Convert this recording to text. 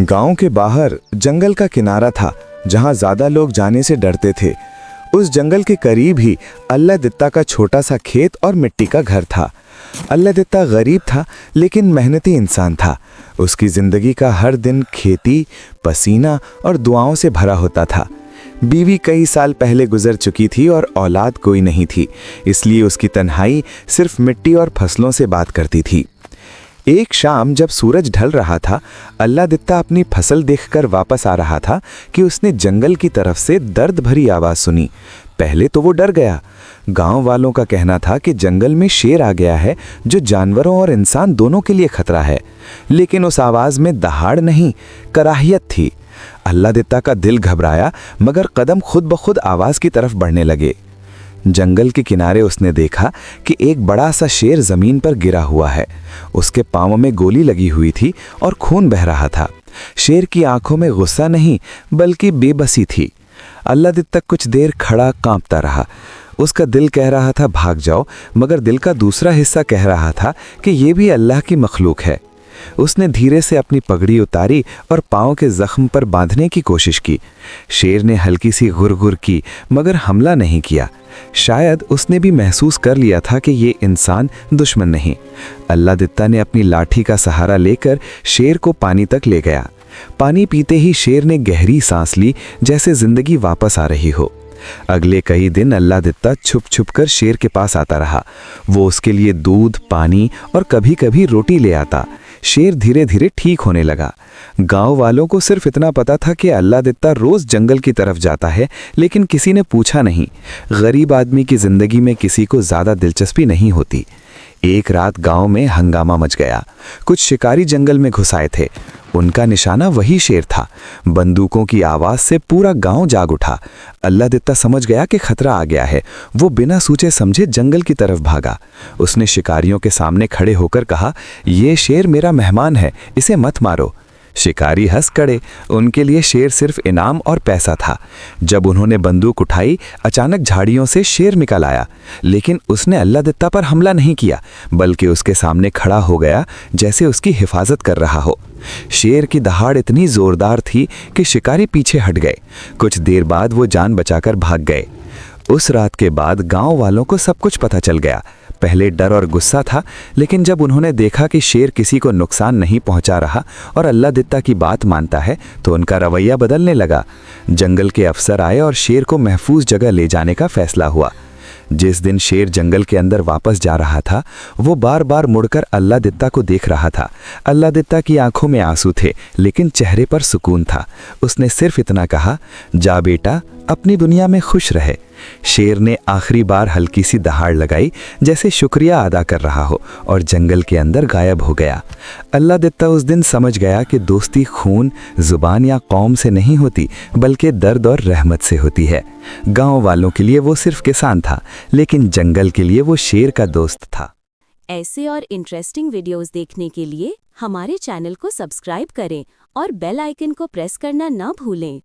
गांव के बाहर जंगल का किनारा था जहां ज्यादा लोग जाने से डरते थे। उस जंगल के करीब ही अल्लाह दित्ता का छोटा सा खेत और मिट्टी का घर था। अल्लाह दित्ता गरीब था लेकिन मेहनती इंसान था। उसकी जिंदगी का हर दिन खेती, पसीना और दुआओं से भरा होता था। बीवी कई साल पहले गुजर चुकी थी और औलाद कोई नहीं थी, इसलिए उसकी तन्हाई सिर्फ मिट्टी और फसलों से बात करती थी। एक शाम जब सूरज ढल रहा था, अल्लाह दित्ता अपनी फसल देखकर वापस आ रहा था कि उसने जंगल की तरफ से दर्द भरी आवाज़ सुनी। पहले तो वो डर गया। गांव वालों का कहना था कि जंगल में शेर आ गया है जो जानवरों और इंसान दोनों के लिए खतरा है। लेकिन उस आवाज़ में दहाड़ नहीं, कराहियत थी। अल्लाह दित्ता का दिल घबराया, मगर कदम खुद ब खुद आवाज़ की तरफ बढ़ने लगे। जंगल के किनारे उसने देखा कि एक बड़ा सा शेर जमीन पर गिरा हुआ है। उसके पांव में गोली लगी हुई थी और खून बह रहा था। शेर की आंखों में गुस्सा नहीं बल्कि बेबसी थी। अल्लाह दित्ता कुछ देर खड़ा कांपता रहा। उसका दिल कह रहा था भाग जाओ, मगर दिल का दूसरा हिस्सा कह रहा था कि ये भी अल्लाह की मखलूक है। उसने धीरे से अपनी पगड़ी उतारी और पांव के जख्म पर बांधने की कोशिश की। शेर ने हल्की सी गुरगुर की, मगर हमला नहीं किया। शायद उसने भी महसूस कर लिया था कि ये इंसान दुश्मन नहीं। अल्लाह दित्ता ने अपनी लाठी का सहारा लेकर शेर को पानी तक ले गया। पानी पीते ही शेर ने गहरी सांस ली, जैसे जिंदगी वापस आ रही हो। अगले कई दिन अल्लाह दित्ता छुप छुप कर शेर के पास आता रहा। वो उसके लिए दूध, पानी और कभी कभी रोटी ले आता। शेर धीरे धीरे ठीक होने लगा। गांव वालों को सिर्फ इतना पता था कि अल्लाह दित्ता रोज जंगल की तरफ जाता है, लेकिन किसी ने पूछा नहीं। गरीब आदमी की जिंदगी में किसी को ज्यादा दिलचस्पी नहीं होती। एक रात गांव में हंगामा मच गया। कुछ शिकारी जंगल में घुस आए थे। उनका निशाना वही शेर था। बंदूकों की आवाज से पूरा गांव जाग उठा। अल्लाह दित्ता समझ गया कि खतरा आ गया है। वो बिना सोचे समझे जंगल की तरफ भागा। उसने शिकारियों के सामने खड़े होकर कहा, ये शेर मेरा मेहमान है, इसे मत मारो। शिकारी हंस पड़े। उनके लिए शेर सिर्फ इनाम और पैसा था। जब उन्होंने बंदूक उठाई, अचानक झाड़ियों से शेर निकल आया, लेकिन उसने अल्लाह दित्ता पर हमला नहीं किया, बल्कि उसके सामने खड़ा हो गया जैसे उसकी हिफाजत कर रहा हो। शेर की दहाड़ इतनी जोरदार थी कि शिकारी पीछे हट गए। कुछ देर बाद वो जान बचाकर भाग गए। उस रात के बाद गांव वालों को सब कुछ पता चल गया। पहले डर और गुस्सा था, लेकिन जब उन्होंने देखा कि शेर किसी को नुकसान नहीं पहुंचा रहा और अल्लाह दित्ता की बात मानता है, तो उनका रवैया बदलने लगा। जंगल के अफसर आए और शेर को महफूज जगह ले जाने का फैसला हुआ। जिस दिन शेर जंगल के अंदर वापस जा रहा था, वो बार बार मुड़कर अल्लाह दित्ता को देख रहा था। अल्लाह दित्ता की आंखों में आंसू थे, लेकिन चेहरे पर सुकून था। उसने सिर्फ इतना कहा, जा बेटा, अपनी दुनिया में खुश रहे। शेर ने आखिरी बार हल्की सी दहाड़ लगाई, जैसे शुक्रिया अदा कर रहा हो, और जंगल के अंदर गायब हो गया। अल्लाह दित्ता उस दिन समझ गया कि दोस्ती खून, जुबान या कौम से नहीं होती, बल्कि दर्द और रहमत से होती है। गांव वालों के लिए वो सिर्फ किसान था, लेकिन जंगल के लिए वो शेर का दोस्त था। ऐसे और इंटरेस्टिंग वीडियोस देखने के लिए हमारे चैनल को सब्सक्राइब करें और बेल आइकन को प्रेस करना ना भूलें।